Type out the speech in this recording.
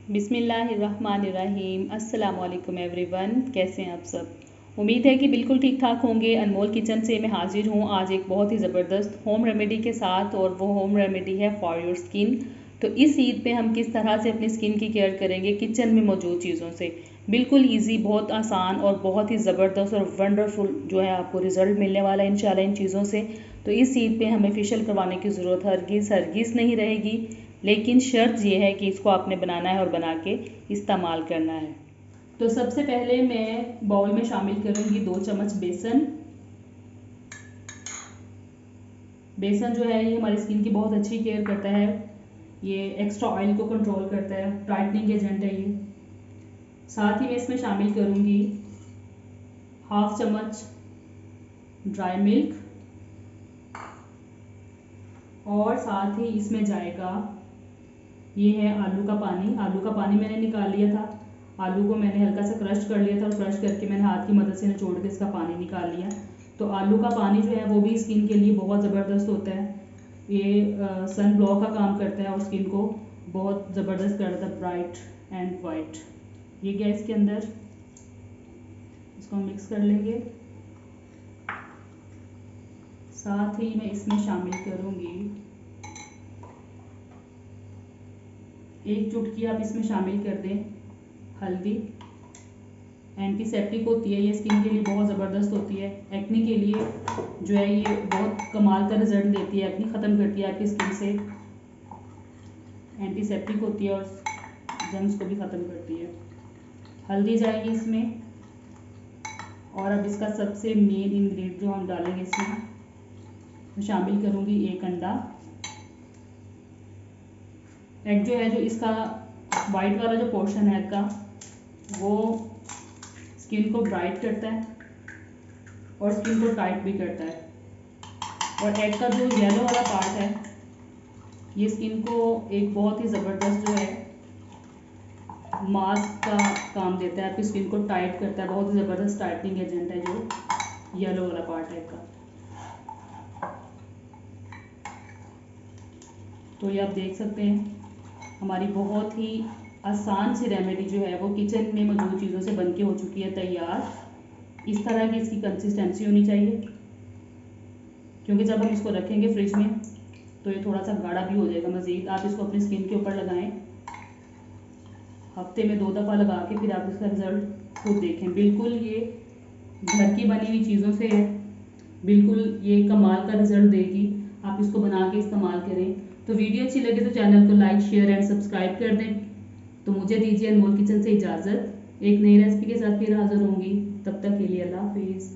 बिस्मिल्लाहिर्रहमानिर्रहीम। अस्सलाम वालेकुम एवरीवन, कैसे हैं आप सब। उम्मीद है कि बिल्कुल ठीक ठाक होंगे। अनमोल किचन से मैं हाजिर हूँ आज एक बहुत ही ज़बरदस्त होम रेमेडी के साथ, और वो होम रेमेडी है फॉर योर स्किन। तो इस ईद पे हम किस तरह से अपनी स्किन की केयर करेंगे किचन में मौजूद चीज़ों से। बिल्कुल ईजी, बहुत आसान और बहुत ही ज़बरदस्त और वंडरफुल जो है आपको रिज़ल्ट मिलने वाला है इंशाल्लाह इन चीज़ों से। तो इस ईद पे हमें फेशियल करवाने की ज़रूरत हरगिज़ नहीं रहेगी, लेकिन शर्त ये है कि इसको आपने बनाना है और बना के इस्तेमाल करना है। तो सबसे पहले मैं बाउल में शामिल करूँगी 2 चम्मच बेसन। बेसन जो है ये हमारी स्किन की बहुत अच्छी केयर करता है, ये एक्स्ट्रा ऑयल को कंट्रोल करता है, टाइटनिंग एजेंट है ये। साथ ही मैं इसमें शामिल करूँगी 1/2 चम्मच ड्राई मिल्क, और साथ ही इसमें जाएगा ये है आलू का पानी। आलू का पानी मैंने निकाल लिया था, आलू को मैंने हल्का सा क्रश कर लिया था और क्रश करके मैंने हाथ की मदद से निचोड़ के इसका पानी निकाल लिया। तो आलू का पानी जो है वो भी स्किन के लिए बहुत ज़बरदस्त होता है, ये सन ब्लॉक का काम करता है और स्किन को बहुत ज़बरदस्त करता है, ब्राइट एंड वाइट। ये गया इसके अंदर, इसको हम मिक्स कर लेंगे। साथ ही मैं इसमें शामिल करूँगी 1 चुटकी, आप इसमें शामिल कर दें हल्दी। एंटीसेप्टिक होती है ये, स्किन के लिए बहुत ज़बरदस्त होती है। एक्ने के लिए जो है ये बहुत कमाल का रिजल्ट देती है, एक्ने ख़त्म करती है आपकी स्किन से। एंटीसेप्टिक होती है और जर्म्स को भी ख़त्म करती है। हल्दी जाएगी इसमें, और अब इसका सबसे मेन इंग्रेडिएंट जो हम डालेंगे इसमें, मैं शामिल करूँगी 1 अंडा। एग जो है, जो इसका वाइट वाला जो पोर्शन है एग का, वो स्किन को ब्राइट करता है और स्किन को टाइट भी करता है। और एग का जो येलो वाला पार्ट है ये स्किन को एक बहुत ही ज़बरदस्त जो है मास्क का काम देता है, आपकी स्किन को टाइट करता है। बहुत ही ज़बरदस्त टाइटनिंग एजेंट है जो येलो वाला पार्ट है एग का। तो ये आप देख सकते हैं हमारी बहुत ही आसान सी रेमेडी जो है वो किचन में मौजूद चीज़ों से बनके हो चुकी है तैयार। इस तरह की इसकी कंसिस्टेंसी होनी चाहिए, क्योंकि जब हम इसको रखेंगे फ्रिज में तो ये थोड़ा सा गाढ़ा भी हो जाएगा मज़ीद। आप इसको अपनी स्किन के ऊपर लगाएं, हफ्ते में 2 दफ़ा लगा के फिर आप इसका रिज़ल्ट खुद देखें। बिल्कुल ये घर की बनी हुई चीज़ों से है, बिल्कुल ये कमाल का रिज़ल्ट देगी। आप इसको बना के इस्तेमाल करें। तो वीडियो अच्छी लगे तो चैनल को लाइक, शेयर एंड सब्सक्राइब कर दें। तो मुझे दीजिए अनमोल किचन से इजाज़त। एक नई रेसिपी के साथ फिर हाज़िर होंगी, तब तक के लिए अल्लाह हाफिज़।